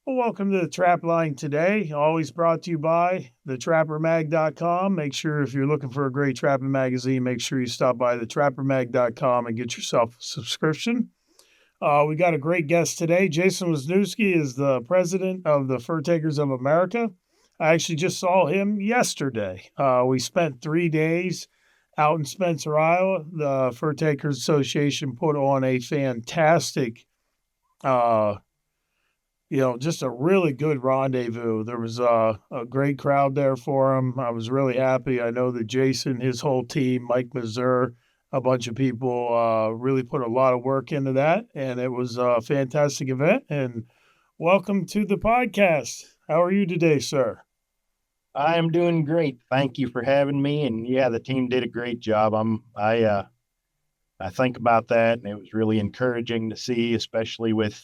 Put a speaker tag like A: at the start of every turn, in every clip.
A: Well, welcome to the Trapline today. Always brought to you by thetrappermag.com. Make sure if you're looking for a great trapping magazine, make sure you stop by thetrappermag.com and get yourself a subscription. We got a great guest today. Jason Wisniewski is the president of the Fur Takers of America. I actually just saw him yesterday. We spent 3 days out in Spencer, Iowa. The Fur Takers Association put on a fantastic just a really good rendezvous. There was a great crowd there for him. I was really happy. I know that Jason, his whole team, Mike Mazur, a bunch of people really put a lot of work into that, and it was a fantastic event. And welcome to the podcast. How are you today, sir?
B: I am doing great. Thank you for having me. And yeah, the team did a great job. I think about that, and it was really encouraging to see, especially with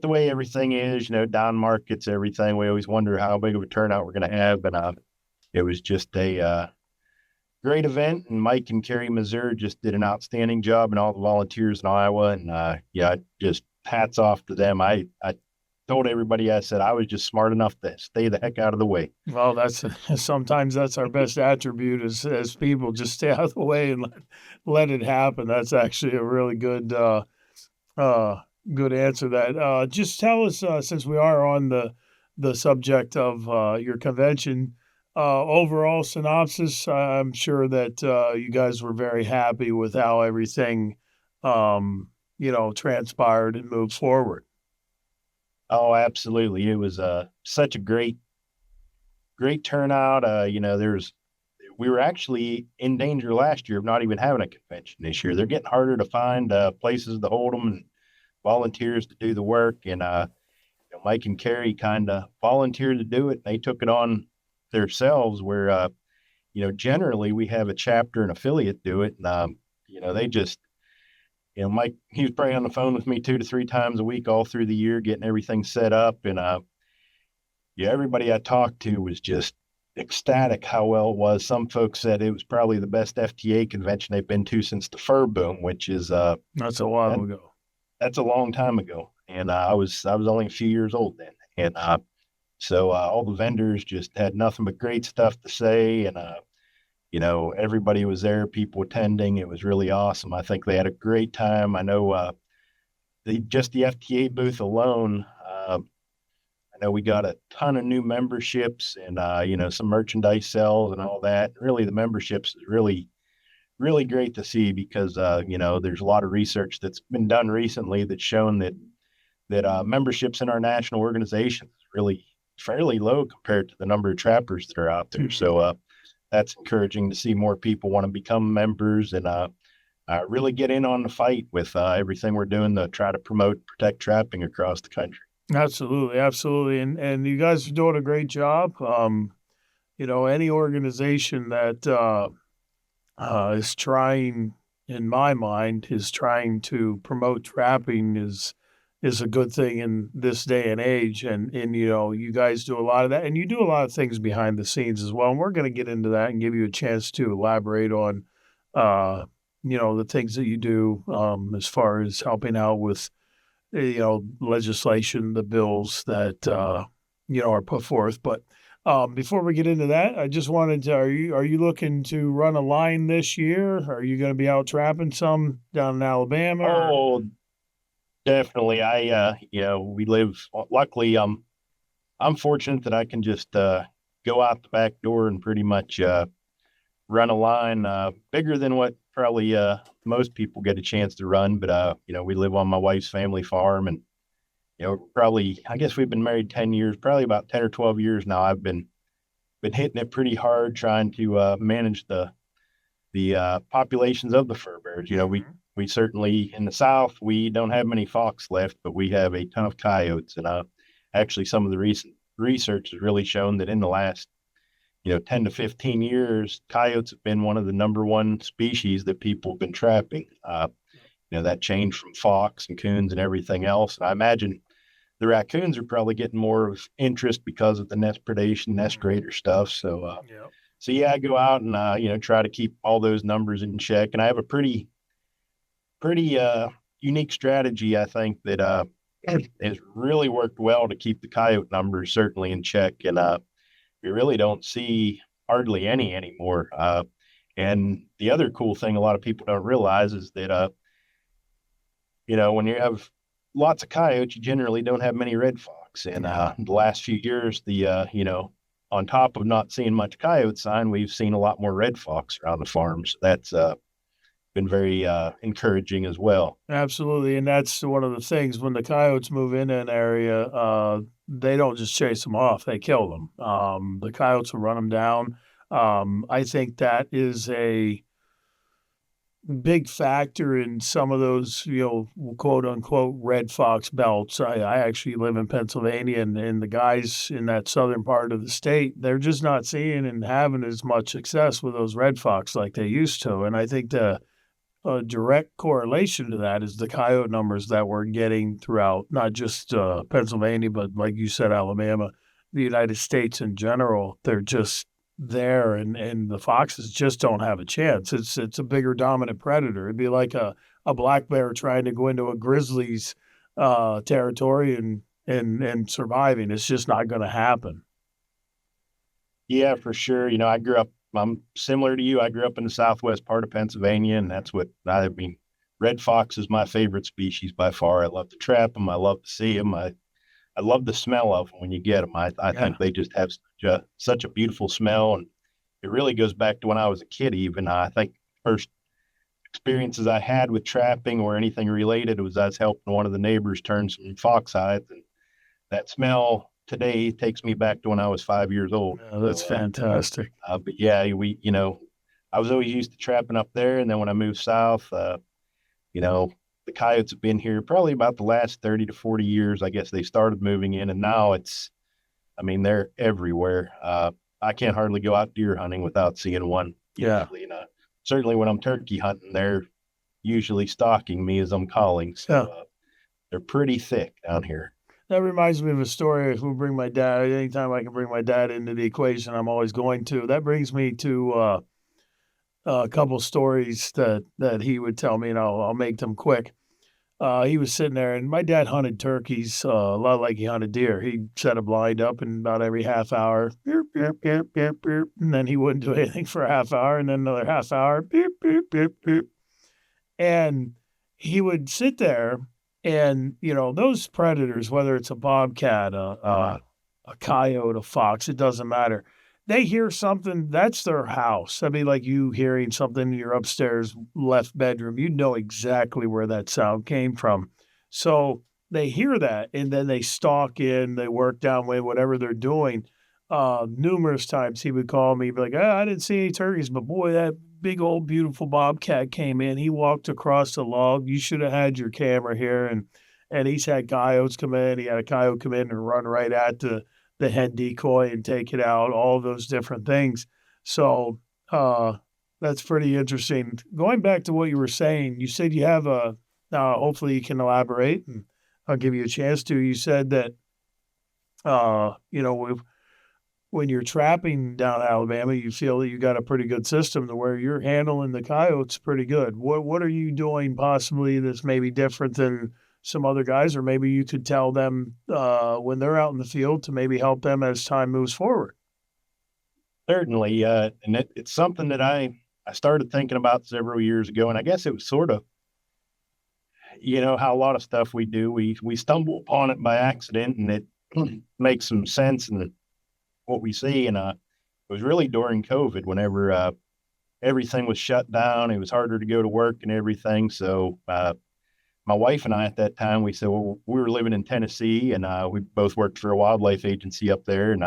B: the way everything is, down markets, everything. We always wonder how big of a turnout we're going to have, but it was just a great event. And Mike and Carrie Mazur just did an outstanding job, and all the volunteers in Iowa. And just hats off to them. I told everybody, I said I was just smart enough to stay the heck out of the way.
A: Well, sometimes that's our best attribute as people, just stay out of the way and let it happen. That's actually a really good good answer. That just tell us, since we are on the subject of your convention, overall synopsis. I'm sure that you guys were very happy with how everything transpired and moved forward.
B: Oh, absolutely. It was such a great turnout. We were actually in danger last year of not even having a convention this year. They're getting harder to find places to hold them and volunteers to do the work. And Mike and Carrie kind of volunteered to do it. They took it on themselves where, generally we have a chapter and affiliate do it. And, they just, Mike, he was probably on the phone with me 2 to 3 times a week all through the year, getting everything set up. And, everybody I talked to was just ecstatic how well it was. Some folks said it was probably the best FTA convention they've been to since the fur boom, which is,
A: that's a while ago.
B: That's a long time ago. And I was only a few years old then. And so all the vendors just had nothing but great stuff to say. And, everybody was there, people attending. It was really awesome. I think they had a great time. I know the FTA booth alone, I know we got a ton of new memberships and, some merchandise sales and all that. Really, the memberships is really great to see because, there's a lot of research that's been done recently that's shown that memberships in our national organization is really fairly low compared to the number of trappers that are out there.
A: Mm-hmm.
B: So that's encouraging to see more people want to become members and really get in on the fight with everything we're doing to try to promote, protect trapping across the country.
A: Absolutely, absolutely, and you guys are doing a great job. Any organization that is trying, in my mind, is trying to promote trapping is a good thing in this day and age. And you guys do a lot of that, and you do a lot of things behind the scenes as well. And we're going to get into that and give you a chance to elaborate on, the things that you do as far as helping out with, legislation, the bills that, are put forth. But before we get into that, I just wanted to, are you looking to run a line this year? Are you going to be out trapping some down in Alabama?
B: Oh, definitely. We live, luckily, I'm fortunate that I can just go out the back door and pretty much run a line bigger than what probably most people get a chance to run. But, we live on my wife's family farm and, probably, I guess we've been married 10 years, probably about 10 or 12 years now. I've been hitting it pretty hard trying to manage the populations of the fur bears. We certainly, in the South, we don't have many fox left, but we have a ton of coyotes. And actually, some of the recent research has really shown that in the last, 10 to 15 years, coyotes have been one of the number one species that people have been trapping. That changed from fox and coons and everything else. And I imagine the raccoons are probably getting more of interest because of the nest predation, nest grader stuff. So, I go out and, try to keep all those numbers in check. And I have a pretty unique strategy, I think, that has really worked well to keep the coyote numbers certainly in check. And we really don't see hardly any anymore. And the other cool thing a lot of people don't realize is that, when you have lots of coyotes, you generally don't have many red fox. And the last few years, on top of not seeing much coyote sign, we've seen a lot more red fox around the farms. That's been very encouraging as well.
A: Absolutely, and that's one of the things when the coyotes move into an area, they don't just chase them off; they kill them. The coyotes will run them down. I think that is a big factor in some of those, quote unquote red fox belts. I actually live in Pennsylvania, and the guys in that southern part of the state, they're just not seeing and having as much success with those red fox like they used to. And I think a direct correlation to that is the coyote numbers that we're getting throughout not just Pennsylvania, but like you said, Alabama, the United States in general. They're just there, and the foxes just don't have a chance. It's a bigger dominant predator. It'd be like a black bear trying to go into a grizzly's territory and surviving. It's just not going to happen.
B: Yeah, for sure. I'm similar to you. I grew up in the southwest part of Pennsylvania, and that's what I mean. Red fox is my favorite species by far. I love to trap them. I love to see them. I love the smell of them when you get them. I
A: Yeah.
B: think they just have such a beautiful smell. And it really goes back to when I was a kid, even. I think first experiences I had with trapping or anything related was I was helping one of the neighbors turn some fox hides. And that smell today takes me back to when I was 5 years old.
A: Yeah, that's fantastic.
B: But yeah, I was always used to trapping up there. And then when I moved south, you know, the coyotes have been here probably about the last 30 to 40 years. I guess they started moving in, and now they're everywhere. I can't hardly go out deer hunting without seeing one.
A: Yeah.
B: Usually, certainly when I'm turkey hunting, they're usually stalking me as I'm calling. So
A: Yeah.
B: they're pretty thick down here.
A: That reminds me of a story. If we bring my dad, anytime I can bring my dad into the equation, I'm always going to. That brings me to a couple stories that he would tell me, and I'll make them quick. He was sitting there, and my dad hunted turkeys a lot like he hunted deer. He'd set a blind up, and about every half hour, beep, beep, beep, beep, beep, and then he wouldn't do anything for a half hour, and then another half hour, beep, beep, beep, beep. And he would sit there, and those predators, whether it's a bobcat, a coyote, a fox, it doesn't matter. They hear something, that's their house. I mean, like you hearing something in your upstairs left bedroom, you know exactly where that sound came from. So they hear that, and then they stalk in, they work downwind, whatever they're doing. Numerous times he would call me, be like, I didn't see any turkeys, but boy, that big old beautiful bobcat came in. He walked across the log. You should have had your camera here. And he's had coyotes come in. He had a coyote come in and run right at the head decoy and take it out, all those different things. So that's pretty interesting. Going back to what you were saying, you said you have hopefully you can elaborate, and I'll give you a chance to. You said that, when you're trapping down Alabama, you feel that you got a pretty good system to where you're handling the coyotes pretty good. What are you doing possibly that's maybe different than some other guys, or maybe you could tell them when they're out in the field to maybe help them as time moves forward?
B: Certainly, and it's something that I started thinking about several years ago, and I guess it was sort of, how a lot of stuff we do, we stumble upon it by accident, and it makes some sense in what we see. And it was really during COVID, whenever everything was shut down, it was harder to go to work and everything. So my wife and I at that time, we said, well, we were living in Tennessee, and we both worked for a wildlife agency up there, and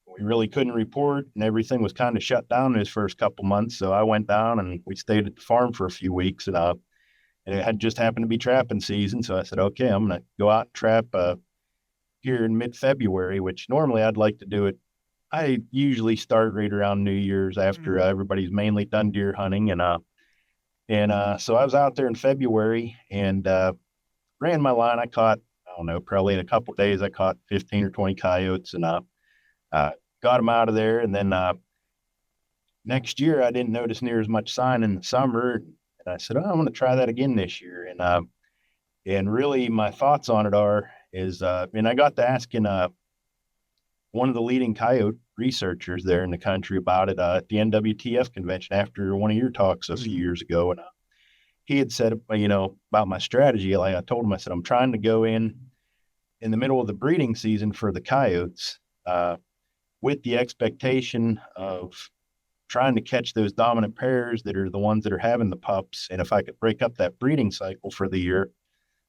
B: we really couldn't report, and everything was kind of shut down in his first couple months. So I went down and we stayed at the farm for a few weeks, and it had just happened to be trapping season. So I said, okay, I'm going to go out and trap here in mid-February, which normally I'd like to do it. I usually start right around New Year's after everybody's mainly done deer hunting, and so I was out there in February and ran my line. I caught, I don't know, probably in a couple of days, I caught 15 or 20 coyotes, and got them out of there. And then next year, I didn't notice near as much sign in the summer. And I said, I'm going to try that again this year. And really, my thoughts on it and I got to asking one of the leading coyote researchers there in the country about it at the NWTF convention after one of your talks a few years ago, and he had said, about my strategy. Like I told him, I said I'm trying to go in the middle of the breeding season for the coyotes, with the expectation of trying to catch those dominant pairs that are the ones that are having the pups. And if I could break up that breeding cycle for the year,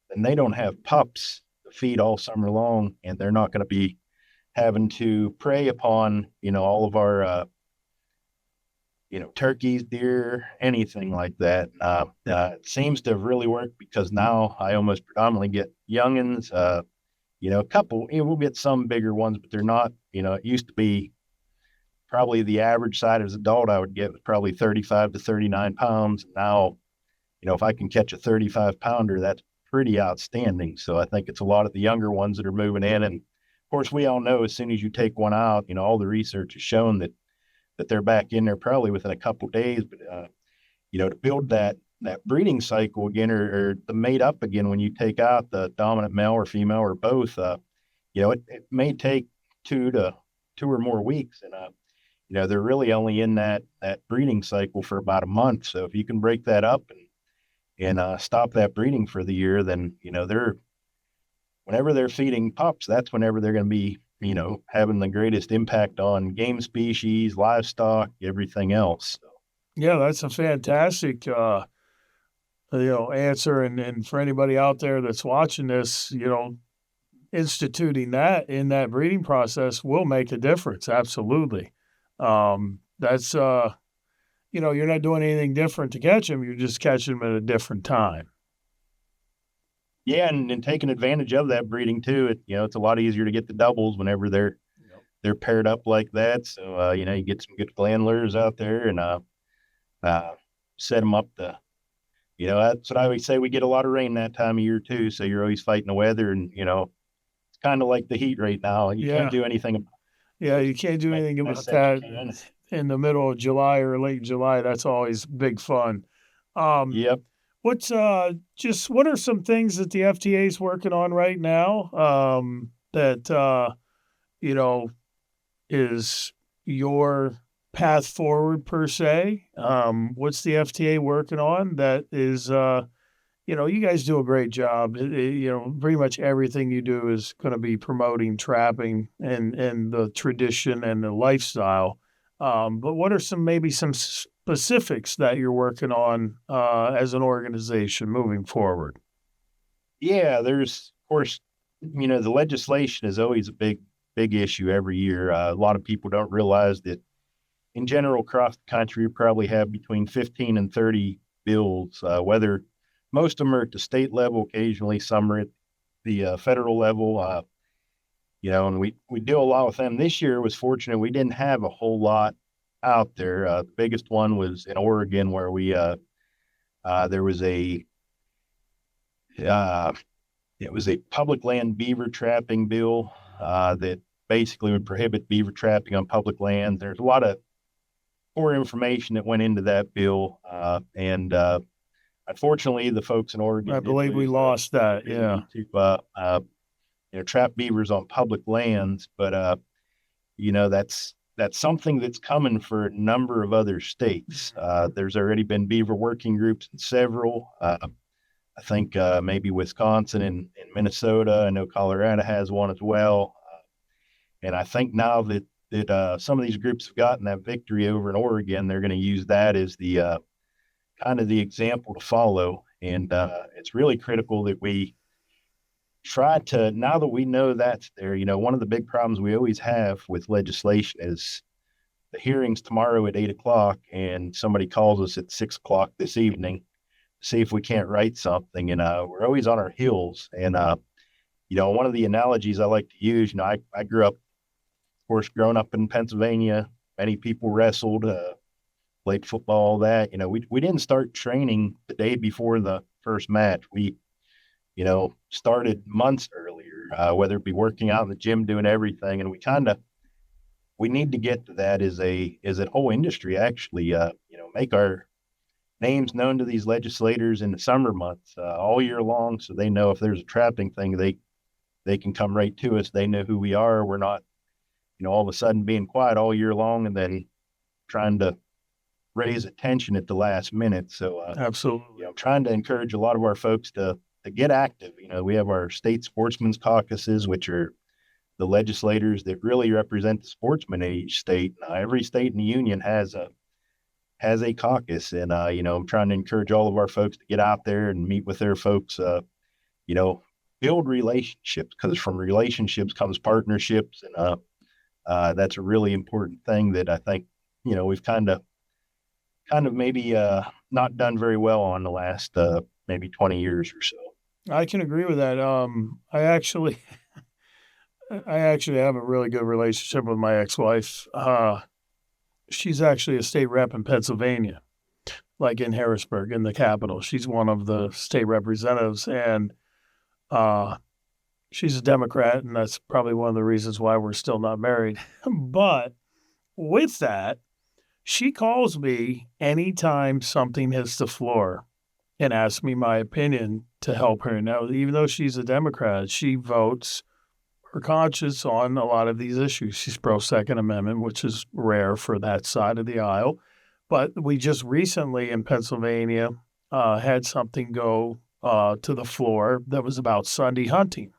B: then they don't have pups to feed all summer long, and they're not going to be having to prey upon, all of our, turkeys, deer, anything like that. It seems to have really worked because now I almost predominantly get youngins, a couple, we'll get some bigger ones, but they're not, it used to be probably the average size adult I would get was probably 35 to 39 pounds. Now, if I can catch a 35 pounder, that's pretty outstanding. So I think it's a lot of the younger ones that are moving in. And of course, we all know as soon as you take one out, all the research has shown that they're back in there probably within a couple of days. But, to build that breeding cycle again, or the mate up again, when you take out the dominant male or female or both, it may take two or more weeks. And, they're really only in that breeding cycle for about a month. So if you can break that up and stop that breeding for the year, then, whenever they're feeding pups, that's whenever they're going to be, having the greatest impact on game species, livestock, everything else. So.
A: Yeah, that's a fantastic, answer. And for anybody out there that's watching this, instituting that in that breeding process will make a difference. Absolutely. That's, you're not doing anything different to catch them. You're just catching them at a different time.
B: Yeah, and taking advantage of that breeding too. It's a lot easier to get the doubles whenever they're paired up like that. So you get some good glandlers out there and set them up to. That's what I always say. We get a lot of rain that time of year too, so you're always fighting the weather, and it's kind of like the heat right now. You can't do anything.
A: Yeah, you can't do anything about that in the middle of July or late July. That's always big fun.
B: Yep.
A: What are some things that the FTA is working on right now that is your path forward per se? What's the FTA working on that is you guys do a great job. Pretty much everything you do is going to be promoting trapping and the tradition and the lifestyle. But what are maybe some specifics that you're working on as an organization moving forward?
B: Yeah, there's, of course, the legislation is always a big issue every year. A lot of people don't realize that in general across the country, you probably have between 15 and 30 bills, whether most of them are at the state level, occasionally some are at the federal level, and we do a lot with them. This year was fortunate. We didn't have a whole lot out there. The biggest one was in Oregon where there was it was a public land beaver trapping bill that basically would prohibit beaver trapping on public land. There's a lot of more information that went into that bill. And unfortunately, the folks in Oregon,
A: I believe we lost that. Yeah.
B: To trap beavers on public lands, but that's something that's coming for a number of other states. There's already been beaver working groups in several. I think maybe Wisconsin and Minnesota. I know Colorado has one as well. And I think now that some of these groups have gotten that victory over in Oregon, they're going to use that as the kind of the example to follow. And it's really critical that we try to, now that we know that's there, one of the big problems we always have with legislation is the hearings tomorrow at 8:00 and somebody calls us at 6:00 this evening to see if we can't write something. And we're always on our heels. And, one of the analogies I like to use, I grew up, of course, growing up in Pennsylvania, many people wrestled, played football, all that. We didn't start training the day before the first match. We started months earlier, whether it be working out in the gym, doing everything. And we need to get to that as an whole industry, actually, make our names known to these legislators in the summer months all year long, so they know if there's a trapping thing, they can come right to us. They know who we are. We're not, all of a sudden being quiet all year long and then trying to raise attention at the last minute. So,
A: Absolutely.
B: trying to encourage a lot of our folks to get active. We have our state sportsmen's caucuses, which are the legislators that really represent the sportsmen in each state. Every state in the union has a caucus, and I'm trying to encourage all of our folks to get out there and meet with their folks. Build relationships, because from relationships comes partnerships, and that's a really important thing that I think we've kind of maybe not done very well on the last maybe 20 years or so.
A: I can agree with that. I actually have a really good relationship with my ex-wife. She's actually a state rep in Pennsylvania, like in Harrisburg, in the capital. She's one of the state representatives, and she's a Democrat, and that's probably one of the reasons why we're still not married. But with that, she calls me anytime something hits the floor and asks me my opinion to help her. Now, even though she's a Democrat, she votes her conscience on a lot of these issues. She's pro-Second Amendment, which is rare for that side of the aisle. But we just recently in Pennsylvania had something go to the floor that was about Sunday hunting.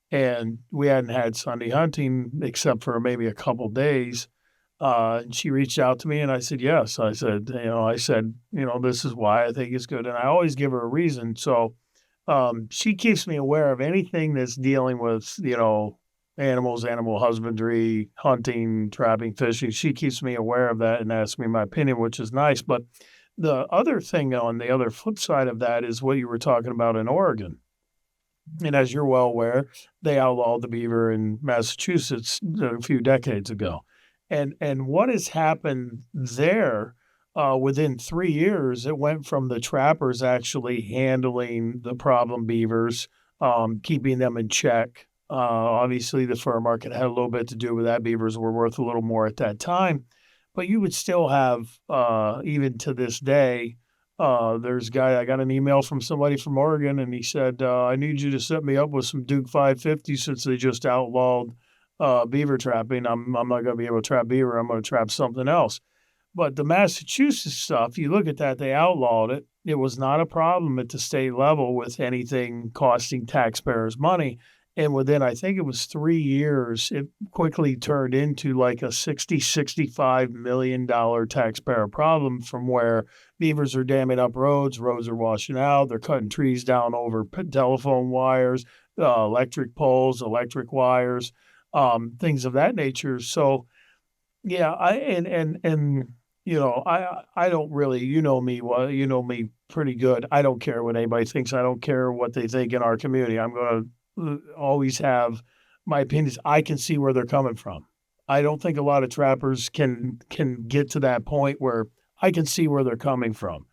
A: And we hadn't had Sunday hunting except for maybe a couple days. And she reached out to me and I said, yes. I said, this is why I think it's good. And I always give her a reason. So she keeps me aware of anything that's dealing with, animals, animal husbandry, hunting, trapping, fishing. She keeps me aware of that and asks me my opinion, which is nice. But the other thing on the other flip side of that is what you were talking about in Oregon. And as you're well aware, they outlawed the beaver in Massachusetts a few decades ago. And what has happened there, within 3 years, it went from the trappers actually handling the problem beavers, keeping them in check. Obviously, the fur market had a little bit to do with that. Beavers were worth a little more at that time. But you would still have, even to this day, I got an email from somebody from Oregon, and he said, I need you to set me up with some Duke 550 since they just outlawed beaver trapping. I'm not going to be able to trap beaver. I'm going to trap something else. But the Massachusetts stuff, you look at that, they outlawed it. It was not a problem at the state level with anything costing taxpayers money. And within, I think it was 3 years, it quickly turned into like a $65 million taxpayer problem, from where beavers are damming up roads are washing out, they're cutting trees down over telephone wires, electric poles, electric wires, things of that nature. So, yeah, I don't really, you know me pretty good. I don't care what anybody thinks. I don't care what they think in our community. I'm going to always have my opinions. I can see where they're coming from. I don't think a lot of trappers can get to that point where I can see where they're coming from.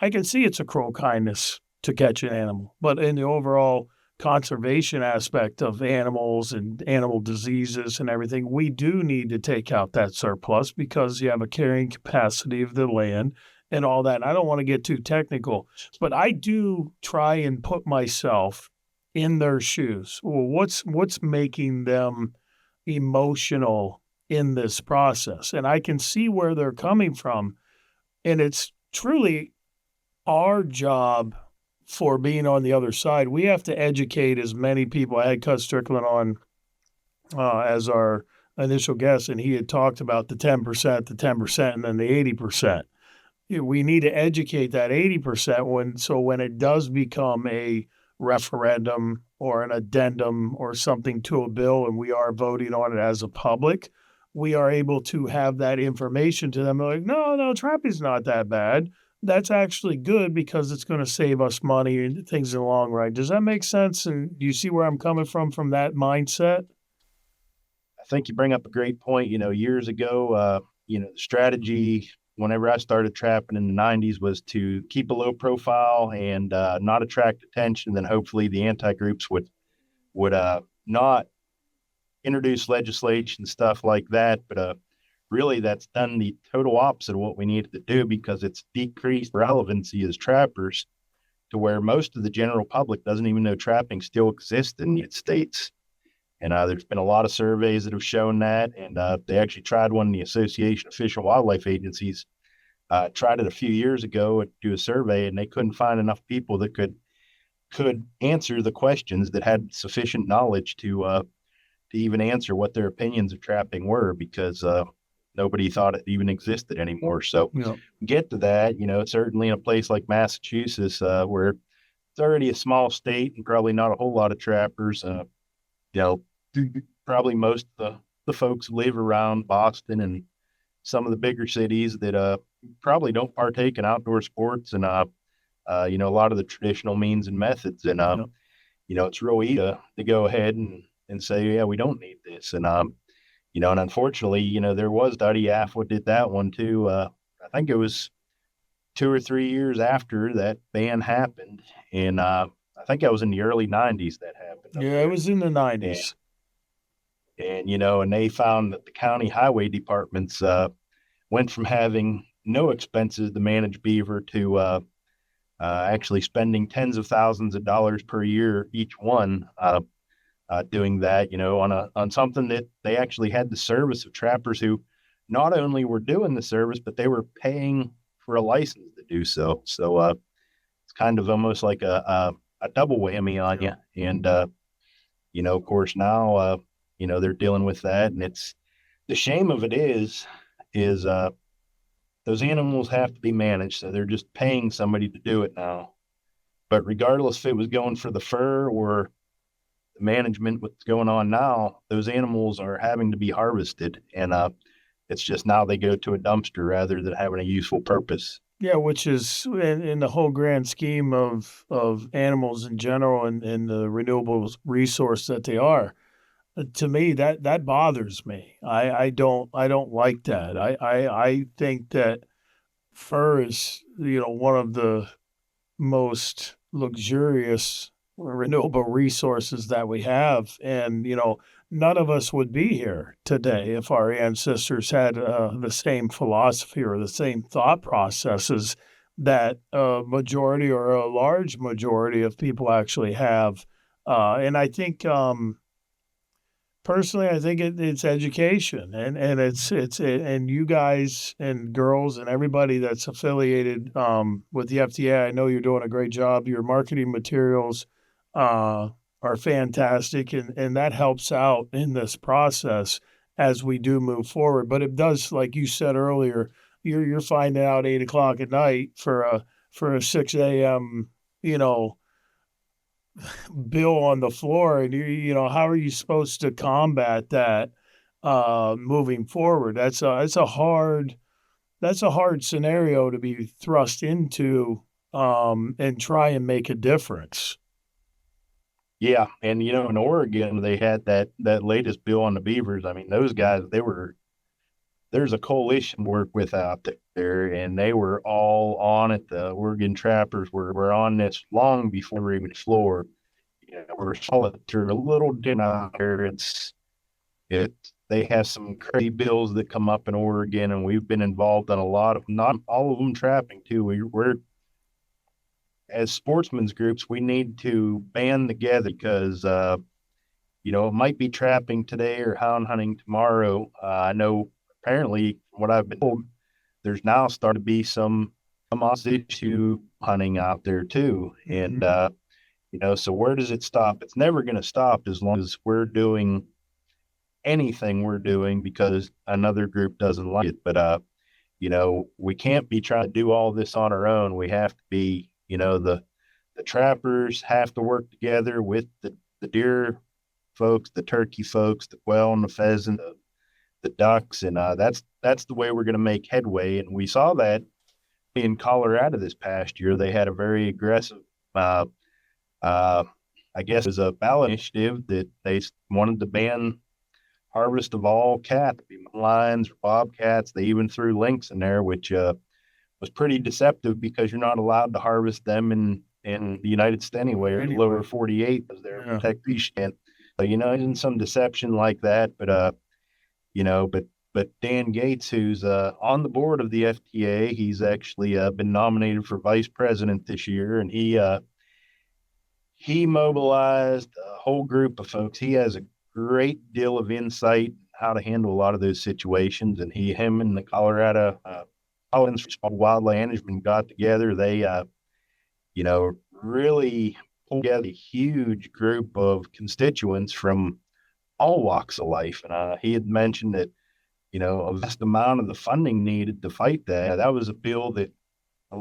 A: I can see it's a cruel kindness to catch an animal, but in the overall conservation aspect of animals and animal diseases and everything, we do need to take out that surplus because you have a carrying capacity of the land and all that. And I don't want to get too technical, but I do try and put myself in their shoes. Well, what's making them emotional in this process? And I can see where they're coming from. And it's truly our job for being on the other side. We have to educate as many people. I had Cuz Strickland on as our initial guest, and he had talked about the 10%, and then the 80%. We need to educate that 80% when it does become a referendum or an addendum or something to a bill and we are voting on it as a public, we are able to have that information to them. They're like, no, trapping's not that bad. That's actually good because it's going to save us money and things in the long run. Does that make sense? And do you see where I'm coming from that mindset?
B: I think you bring up a great point. Years ago, the strategy whenever I started trapping in the 90s was to keep a low profile and not attract attention. Then hopefully the anti-groups would not introduce legislation, stuff like that. But really that's done the total opposite of what we needed to do, because it's decreased relevancy as trappers to where most of the general public doesn't even know trapping still exists in the United States. And there's been a lot of surveys that have shown that. And they actually tried one in the Association of Fish and Wildlife Agencies. Tried it a few years ago to do a survey, and they couldn't find enough people that could answer the questions that had sufficient knowledge to even answer what their opinions of trapping were, because nobody thought it even existed anymore. So
A: Yeah.
B: get to that, certainly in a place like Massachusetts, where it's already a small state and probably not a whole lot of trappers. You know, probably most of the folks live around Boston and some of the bigger cities that probably don't partake in outdoor sports and a lot of the traditional means and methods. And
A: Yeah.
B: it's real easy to go ahead and say, yeah, we don't need this. And and unfortunately, there was Duddy Afwa did that one too. I think it was 2 or 3 years after that ban happened, and I think that was in the early '90s that happened up
A: Yeah, it
B: there.
A: was in the
B: And
A: 90s.
B: and they found that the county highway departments went from having no expenses to manage beaver to actually spending tens of thousands of dollars per year each one doing that, on something that they actually had the service of trappers who not only were doing the service, but they were paying for a license to do so. So it's kind of almost like a double whammy on you. And of course now they're dealing with that, and it's the shame of it is those animals have to be managed, so they're just paying somebody to do it now. But regardless if it was going for the fur or the management, what's going on now, those animals are having to be harvested, and it's just now they go to a dumpster rather than having a useful purpose.
A: Yeah, which is in the whole grand scheme of animals in general and the renewable resource that they are. To me, that bothers me. I don't like that. I think that fur is one of the most luxurious renewable resources that we have, and none of us would be here today if our ancestors had the same philosophy or the same thought processes that a majority or a large majority of people actually have. And I think personally, I think it's education, and and you guys and girls and everybody that's affiliated with the FDA. I know you're doing a great job. Your marketing materials are fantastic, and that helps out in this process as we do move forward. But it does, like you said earlier, you're finding out 8 o'clock at night for a 6 a.m. you know bill on the floor, and how are you supposed to combat that moving forward? That's a hard scenario to be thrust into, and try and make a difference.
B: Yeah, and in Oregon they had that latest bill on the beavers. I mean, those guys, there's a coalition work with out there, and they were all on it. The Oregon trappers were on this long before we were even explored. We're solitary a little bit out there. It they have some crazy bills that come up in Oregon, and we've been involved in a lot of, not all of them trapping too. We're as sportsmen's groups, we need to band together because it might be trapping today or hound hunting tomorrow. I know apparently what I've been told, there's now started to be some issue hunting out there too. And so where does it stop? It's never going to stop as long as we're doing anything we're doing because another group doesn't like it. But we can't be trying to do all this on our own. We have to be, the trappers have to work together with the deer folks, the turkey folks, the quail and the pheasant, the ducks, and that's the way we're going to make headway. And we saw that in Colorado this past year. They had a very aggressive, I guess, it was a ballot initiative that they wanted to ban harvest of all cats, lions, bobcats. They even threw lynx in there, which was pretty deceptive because you're not allowed to harvest them in the United States anyway, or the lower 48 was there to protect these. And in some deception like that, but but Dan Gates, who's on the board of the FTA, he's actually been nominated for vice president this year, and he mobilized a whole group of folks. He has a great deal of insight how to handle a lot of those situations, and him and the Colorado Wildlife Management got together. They really pulled together a huge group of constituents from all walks of life. And he had mentioned that, a vast amount of the funding needed to fight that. That was a bill that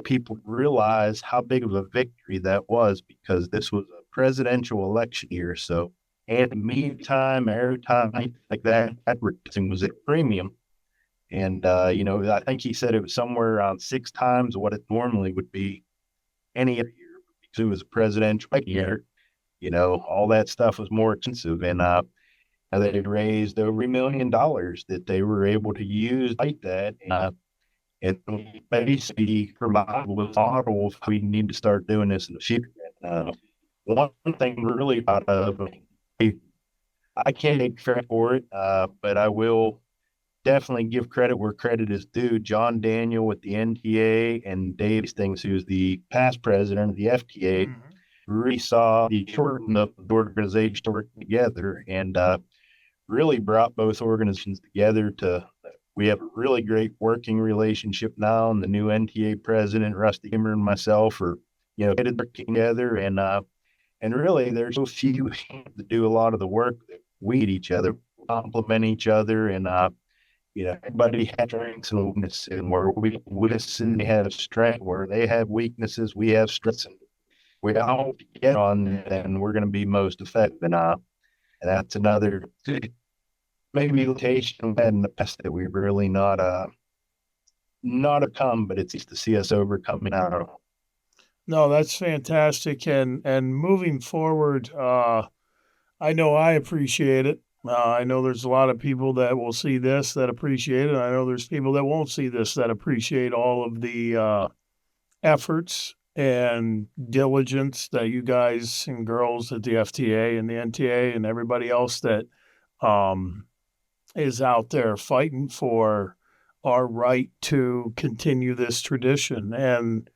B: people realized how big of a victory that was, because this was a presidential election year. So, and meantime, airtime, like that, advertising was at a premium. And, I think he said it was somewhere around 6 times what it normally would be any other year, because it was a presidential year. All that stuff was more expensive. And they had raised over $1 million that they were able to use to fight that. And basically provide with model if we need to start doing this in the future. One thing we're really proud of, I can't take credit for it, but I will definitely give credit where credit is due. John Daniel with the NTA and Dave Hastings, who's the past president of the FTA, really saw the importance of the organization to work together, and really brought both organizations together. We have a really great working relationship now, and the new NTA president, Rusty Kimmer, and myself are, working together, and really there's so few to do a lot of the work that we need each other, complement each other, and everybody has strengths and weaknesses, and where we listen, they have strength, where they have weaknesses, we have strengths, and we all get on, and we're going to be most effective. And that's another maybe limitation we had in the past that we really not overcome, but it's nice to see us overcoming out of.
A: No, that's fantastic. And moving forward, I know I appreciate it. I know there's a lot of people that will see this that appreciate it. I know there's people that won't see this that appreciate all of the efforts and diligence that you guys and girls at the FTA and the NTA and everybody else that is out there fighting for our right to continue this tradition. And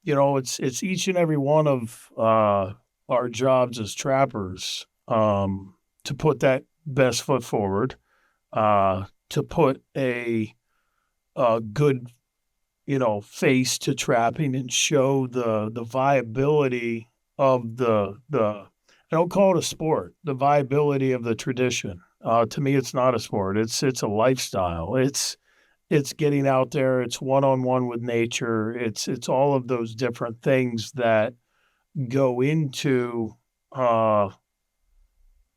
A: it's each and every one of our jobs as trappers to put that best foot forward, to put a good face to trapping, and show the viability of the I don't call it a sport, the viability of the tradition. To me, it's not a sport. It's a lifestyle. It's getting out there. It's one-on-one with nature. It's all of those different things that go into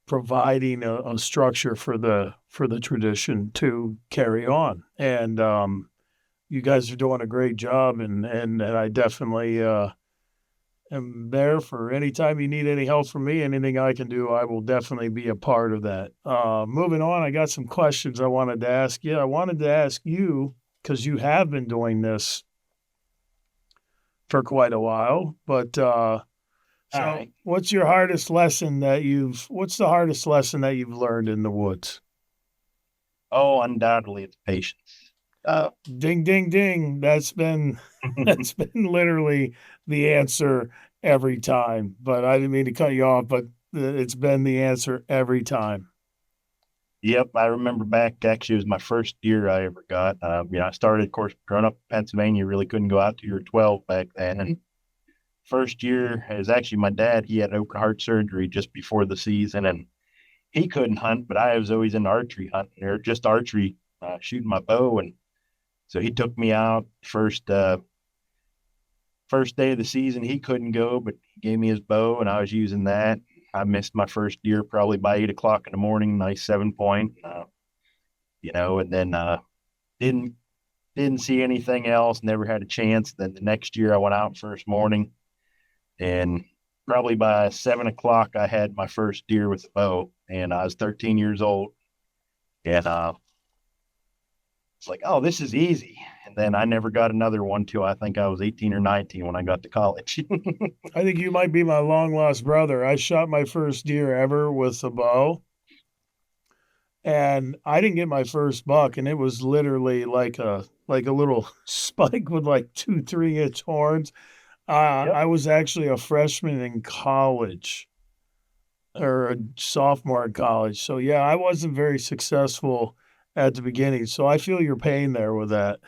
A: providing a structure for the tradition to carry on. And you guys are doing a great job, and I definitely am there for any time you need any help from me. Anything I can do, I will definitely be a part of that. Moving on, I got some questions I wanted to ask you. I wanted to ask you, because you have been doing this for quite a while, but
B: Right.
A: what's the hardest lesson that you've learned in the woods?
B: Oh, undoubtedly, it's patience.
A: Ding, ding, ding. That's been literally the answer every time. But I didn't mean to cut you off, but it's been the answer every time.
B: Yep, I remember back, actually, it was my first deer I ever got. I started, of course, growing up in Pennsylvania, really couldn't go out till you were 12 back then. And first year is actually my dad. He had open heart surgery just before the season, and he couldn't hunt, but I was always into archery hunting, or just archery, shooting my bow. And so he took me out first day of the season. He couldn't go, but he gave me his bow, and I was using that. I missed my first deer probably by 8 o'clock in the morning, nice 7 point, and then didn't see anything else, never had a chance. Then the next year I went out first morning, and probably by 7 o'clock I had my first deer with a bow, and I was 13 years old. And it's like, oh, this is easy. And then I never got another one till I think I was 18 or 19 when I got to college.
A: I think you might be my long lost brother. I shot my first deer ever with a bow, and I didn't get my first buck, and it was literally like a little spike with like 2 3 inch horns.
B: Yep.
A: I was actually a freshman in college or a sophomore in college. So yeah, I wasn't very successful at the beginning. So I feel your pain there with that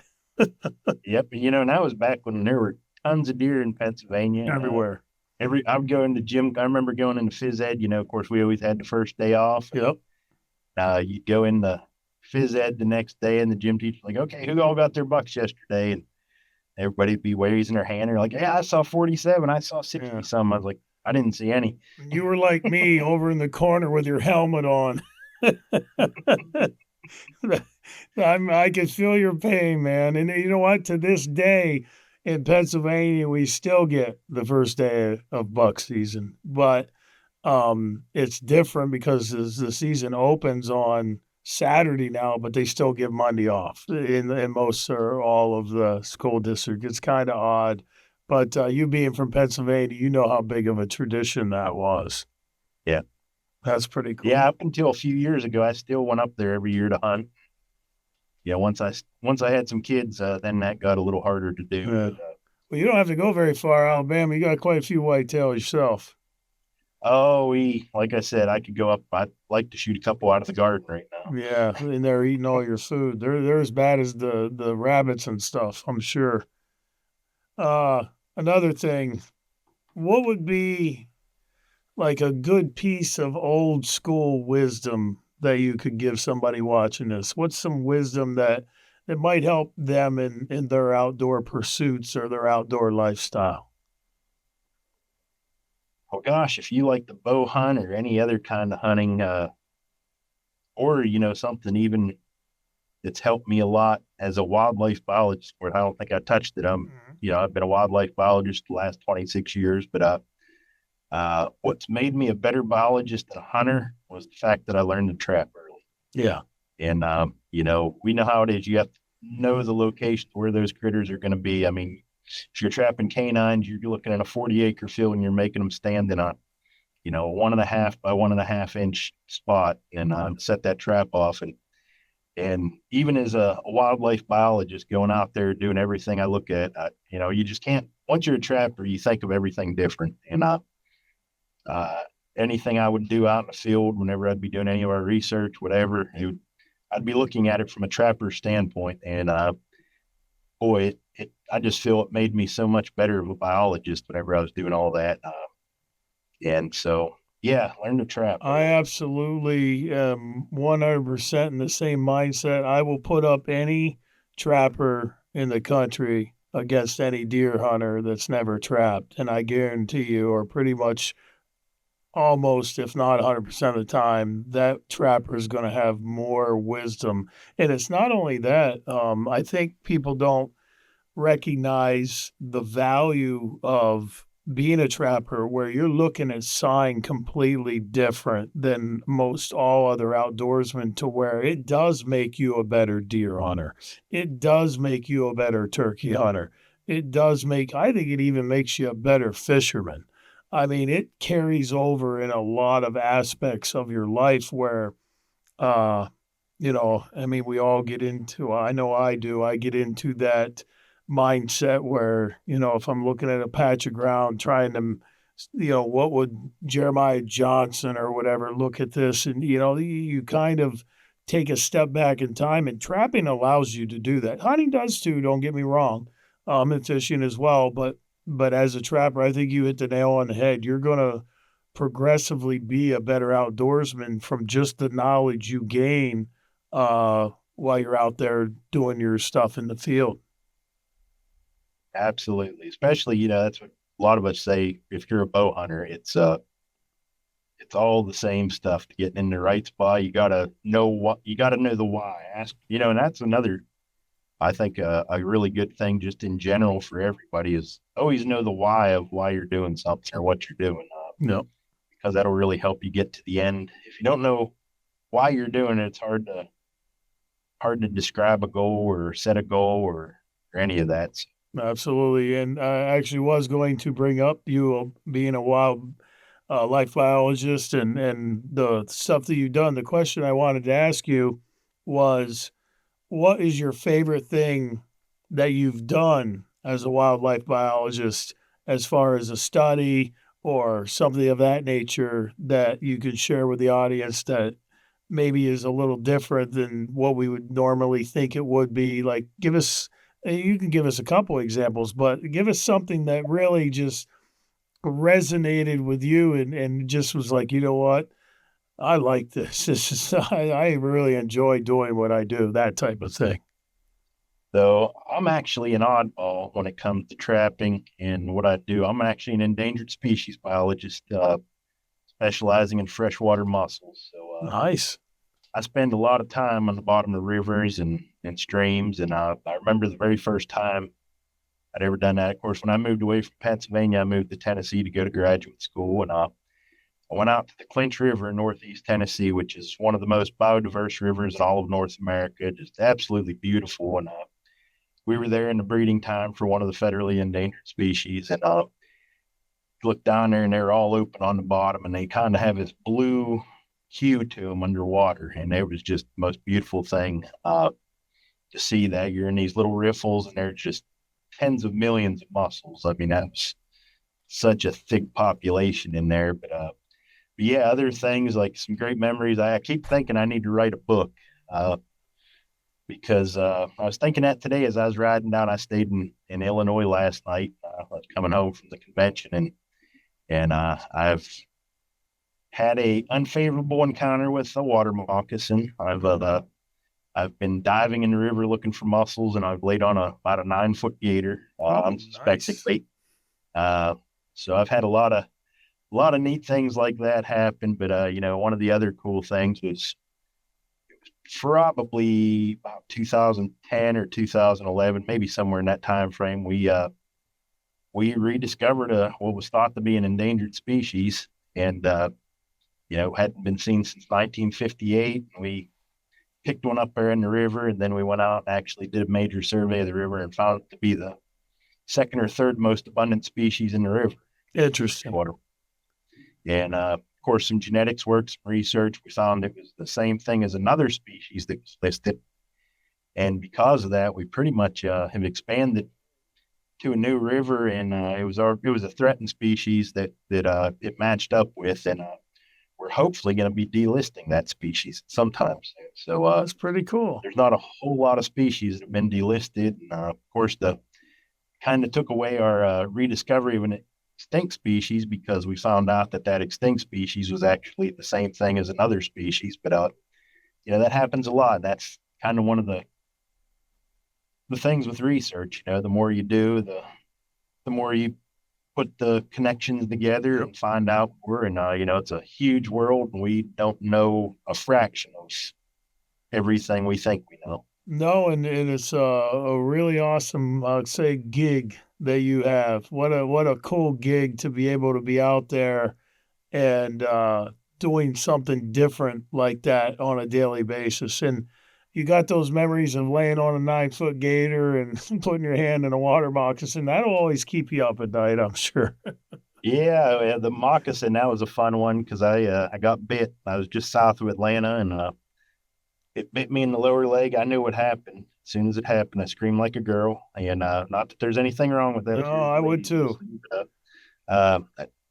B: Yep. And that was back when there were tons of deer in Pennsylvania.
A: everywhere.
B: I would go in the gym. I remember going into phys ed. Of course, we always had the first day off.
A: Yep.
B: You'd go in the phys ed the next day, and the gym teacher's like, "Okay, who all got their bucks yesterday?" And everybody'd be raising their hand. They're like, "Yeah, I saw 47. I saw 60
A: Yeah.
B: some." I was like, "I didn't see any."
A: You were like me over in the corner with your helmet on. I can feel your pain, man. And you know what? To this day in Pennsylvania, we still get the first day of buck season, but it's different because the season opens on Saturday now, but they still give Monday off in most or all of the school district. It's kind of odd, but you being from Pennsylvania, you know how big of a tradition that was.
B: Yeah.
A: That's pretty cool.
B: Yeah, up until a few years ago, I still went up there every year to hunt. Yeah, once I had some kids, then that got a little harder to do.
A: Yeah. Well, you don't have to go very far, Alabama. You got quite a few whitetail yourself.
B: Oh, like I said, I could go up. I'd like to shoot a couple out of the garden right now.
A: Yeah, and they're eating all your food. They're as bad as the rabbits and stuff, I'm sure. Another thing, what would be like a good piece of old school wisdom that you could give somebody watching this? What's some wisdom that might help them in their outdoor pursuits or their outdoor lifestyle?
B: Oh gosh, if you like the bow hunt or any other kind of hunting, or something even that's helped me a lot as a wildlife biologist, where I don't think I touched it.
A: Mhm.
B: I've been a wildlife biologist the last 26 years, but what's made me a better biologist and a hunter was the fact that I learned to trap early.
A: Yeah.
B: And we know how it is. You have to know the location where those critters are going to be. I mean, if you're trapping canines, you're looking at a 40-acre field and you're making them stand in a 1.5 by 1.5 inch spot and set that trap off. And even as a wildlife biologist going out there doing everything I look at, you just can't, once you're a trapper, you think of everything different. And uh, anything I would do out in the field, whenever I'd be doing any of our research, whatever, I'd be looking at it from a trapper standpoint. And boy, I just feel it made me so much better of a biologist whenever I was doing all that. And so, yeah, learn to trap.
A: I absolutely am 100% in the same mindset. I will put up any trapper in the country against any deer hunter that's never trapped. And I guarantee you, or pretty much almost, if not 100% of the time, that trapper is going to have more wisdom. And it's not only that, I think people don't recognize the value of being a trapper where you're looking at sign completely different than most all other outdoorsmen, to where it does make you a better deer hunter. It does make you a better turkey hunter. I think it even makes you a better fisherman. I mean, it carries over in a lot of aspects of your life where, uh, I mean, we all get into, I know I do, I get into that mindset where, if I'm looking at a patch of ground trying to, what would Jeremiah Johnson or whatever look at this? And, you kind of take a step back in time, and trapping allows you to do that. Hunting does too, don't get me wrong, and fishing as well. But as a trapper, I think you hit the nail on the head. You're going to progressively be a better outdoorsman from just the knowledge you gain while you're out there doing your stuff in the field.
B: Absolutely. Especially, that's what a lot of us say. If you're a bow hunter, it's all the same stuff. Getting in the right spot, you gotta know the why. And that's another, I think, a really good thing just in general for everybody is always know the why of why you're doing something or what you're doing,
A: No.
B: because that'll really help you get to the end. If you don't know why you're doing it, it's hard to describe a goal or set a goal or any of that. So,
A: Absolutely. And I actually was going to bring up you being a life biologist and the stuff that you've done. The question I wanted to ask you was, what is your favorite thing that you've done as a wildlife biologist as far as a study or something of that nature that you could share with the audience that maybe is a little different than what we would normally think it would be? Like, give us, you can give us a couple examples, but give us something that really just resonated with you and just was like, you know what? I like this. This is I really enjoy doing what I do, that type of thing.
B: So I'm actually an oddball when it comes to trapping and what I do. I'm actually an endangered species biologist, specializing in freshwater mussels. So
A: Nice.
B: I spend a lot of time on the bottom of rivers and streams. And I remember the very first time I'd ever done that. Of course, when I moved away from Pennsylvania, I moved to Tennessee to go to graduate school. And I went out to the Clinch River in Northeast Tennessee, which is one of the most biodiverse rivers in all of North America. Just absolutely beautiful. And we were there in the breeding time for one of the federally endangered species. And looked down there and they're all open on the bottom and they kind of have this blue hue to them underwater. And it was just the most beautiful thing to see that. You're in these little riffles and there's just tens of millions of mussels. I mean, that was such a thick population in there. But yeah, other things like some great memories. I keep thinking I need to write a book because I was thinking that today as I was riding down. I stayed in Illinois last night. I was coming home from the convention and I've had a unfavorable encounter with a water moccasin. I've been diving in the river looking for mussels, and I've laid on about a 9 foot gator unsuspectingly.
A: Nice.
B: So I've had a lot of neat things like that happen. But one of the other cool things was probably about 2010 or 2011, maybe somewhere in that time frame. We rediscovered what was thought to be an endangered species, and hadn't been seen since 1958. We picked one up there in the river, and then we went out and actually did a major survey of the river and found it to be the second or third most abundant species in the river.
A: Interesting.
B: Water. And of course, some genetics work, some research, we found it was the same thing as another species that was listed. And because of that, we pretty much have expanded to a new river, and it was a threatened species that it matched up with, and we're hopefully going to be delisting that species sometime soon. So
A: That's pretty cool.
B: there's not a whole lot of species that have been delisted, and of course the kind of took away our rediscovery of an extinct species because we found out that extinct species was actually the same thing as another species. But that happens a lot. That's kind of one of the things with research. The more you do, the more you put the connections together and find out more. And it's a huge world, and we don't know a fraction of everything we think we know.
A: No, and it's a really awesome, I'd say, gig that you have. What a cool gig to be able to be out there and doing something different like that on a daily basis. And you got those memories of laying on a 9 foot gator and putting your hand in a water moccasin. That'll always keep you up at night, I'm sure.
B: Yeah, the moccasin, that was a fun one because I got bit. I was just south of Atlanta, and it bit me in the lower leg. I knew what happened. As soon as it happened, I screamed like a girl. And not that there's anything wrong with that.
A: No, I would too.
B: I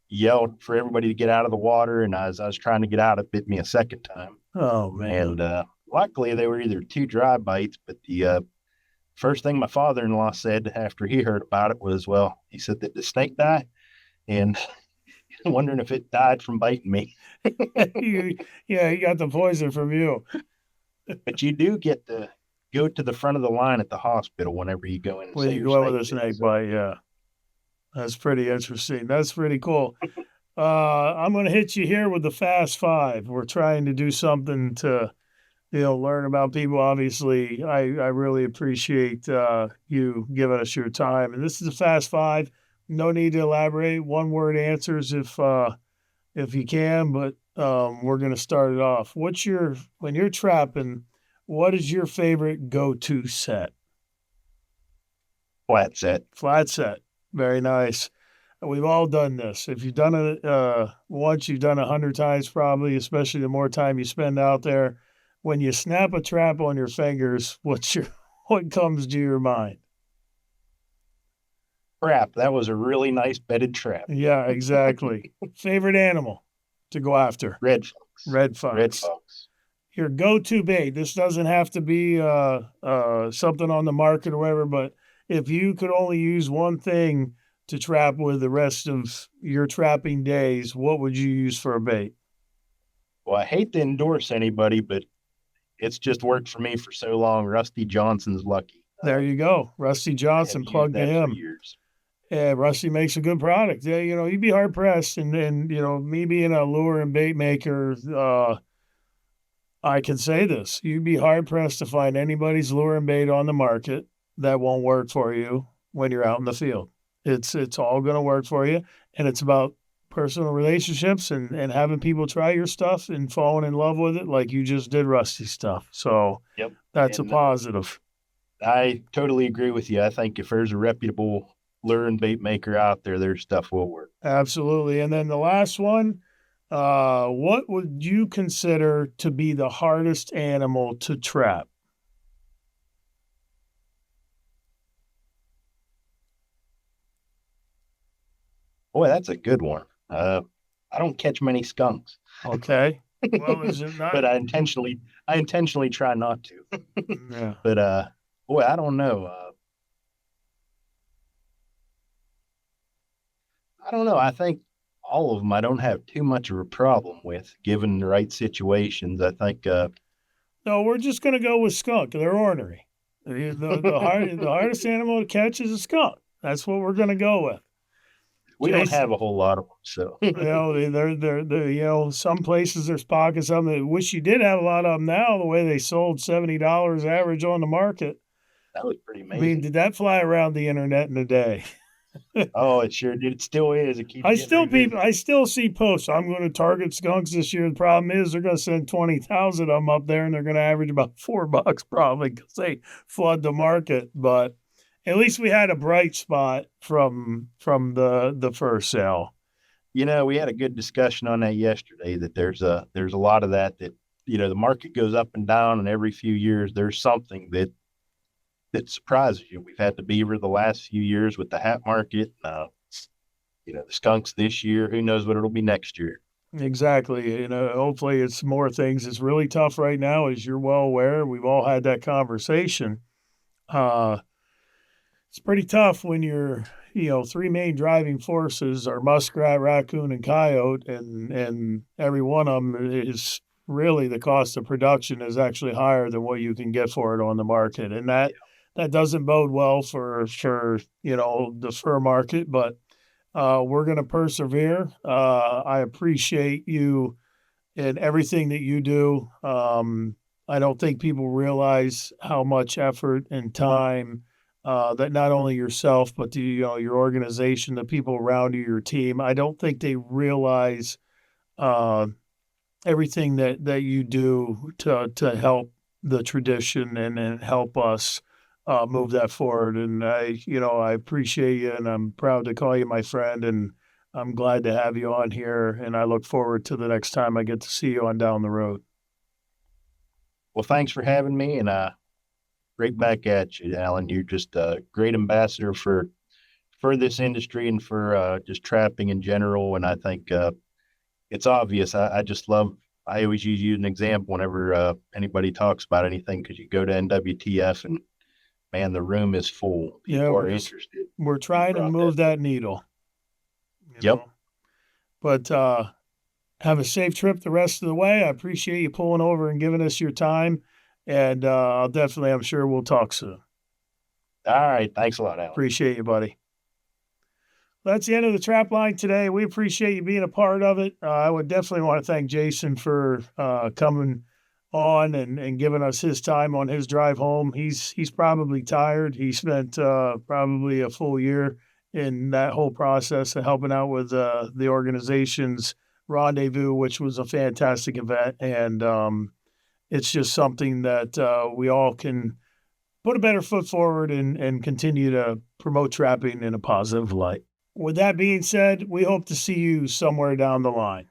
B: yelled for everybody to get out of the water, and as I was trying to get out, it bit me a second time.
A: Oh, man.
B: And luckily, they were either two dry bites, but the first thing my father-in-law said after he heard about it was, well, he said, "Did the snake die?" And wondering if it died from biting me.
A: Yeah, he got the poison from you.
B: But you do get to go to the front of the line at the hospital whenever you go in.
A: When you go out with a snake bite, yeah. That's pretty interesting. That's pretty cool. I'm going to hit you here with the Fast Five. We're trying to do something to, learn about people. Obviously, I really appreciate you giving us your time. And this is the Fast Five. No need to elaborate. One word answers if you can, but we're going to start it off. When you're trapping, what is your favorite go-to set?
B: Flat set.
A: Flat set. Very nice. We've all done this. If you've done it once, you've done 100 times probably, especially the more time you spend out there. When you snap a trap on your fingers, what comes to your mind?
B: Crap, that was a really nice bedded trap.
A: Yeah, exactly. Favorite animal to go after?
B: Red fox.
A: Red
B: Red
A: fox.
B: fox.
A: Your go-to bait. This doesn't have to be something on the market or whatever, but if you could only use one thing to trap with the rest of your trapping days, what would you use for a bait?
B: Well, I hate to endorse anybody, but it's just worked for me for so long. Rusty Johnson's Lucky.
A: There you go. Rusty
B: I have
A: Johnson,
B: used
A: plug to
B: that for
A: him.
B: years.
A: Yeah, Rusty makes a good product. Yeah, you'd be hard pressed, and me being a lure and bait maker, I can say this: you'd be hard pressed to find anybody's lure and bait on the market that won't work for you when you're out in the field. It's all going to work for you, and it's about personal relationships and having people try your stuff and falling in love with it, like you just did Rusty's stuff. So
B: Yep,
A: that's
B: and
A: a positive.
B: I totally agree with you. I think if there's a reputable lure and bait maker out there, their stuff will work.
A: Absolutely. And then the last one, what would you consider to be the hardest animal to trap?
B: Boy, that's a good one. I don't catch many skunks.
A: Okay. Well, is it not?
B: But I intentionally try not to.
A: Yeah.
B: But boy, I don't know. I don't know. I think all of them I don't have too much of a problem with, given the right situations. I think
A: No, we're just going to go with skunk. They're ornery. The hardest animal to catch is a skunk. That's what we're going to go with.
B: we don't
A: Jason,
B: have a whole lot of them. So
A: they're some places there's pockets of them. I wish you did have a lot of them now. The way they sold $70 average on the market.
B: that was pretty
A: I
B: amazing.
A: mean, did that fly around the internet in a day?
B: Oh, it sure did. It still is. It keeps.
A: I still see posts. I'm going to target skunks this year. The problem is they're going to send 20,000 of them up there, and they're going to average about $4 probably because they flood the market. But at least we had a bright spot from the first sale.
B: We had a good discussion on that yesterday. That there's a lot of that the market goes up and down, and every few years there's something that surprises you. We've had the beaver the last few years with the hat market. The skunks this year. Who knows what it'll be next year?
A: Exactly. Hopefully it's more things. It's really tough right now, as you're well aware. We've all had that conversation. It's pretty tough when you're, three main driving forces are muskrat, raccoon, and coyote, and every one of them is really the cost of production is actually higher than what you can get for it on the market, and that doesn't bode well for the fur market. But we're going to persevere. I appreciate you and everything that you do. I don't think people realize how much effort and time that not only yourself, but your organization, the people around you, your team. I don't think they realize everything that you do to help the tradition and help us move that forward. And I appreciate you, and I'm proud to call you my friend, and I'm glad to have you on here. And I look forward to the next time I get to see you on down the road.
B: Well, thanks for having me, and right back at you, Alan. You're just a great ambassador for this industry and for just trapping in general. And I think it's obvious. I just love. I always use you as an example whenever anybody talks about anything, because you go to NWTF and man, the room is full. People are interested.
A: We're trying to move that needle.
B: Yep.
A: But have a safe trip the rest of the way. I appreciate you pulling over and giving us your time. And I'm sure we'll talk soon.
B: All right. Thanks a lot, Alan.
A: Appreciate you, buddy. That's the end of the Trapline today. We appreciate you being a part of it. I would definitely want to thank Jason for coming on and giving us his time on his drive home. He's probably tired. He spent probably a full year in that whole process of helping out with the organization's rendezvous, which was a fantastic event. And it's just something that we all can put a better foot forward and continue to promote trapping in a positive light. with that being said, we hope to see you somewhere down the line.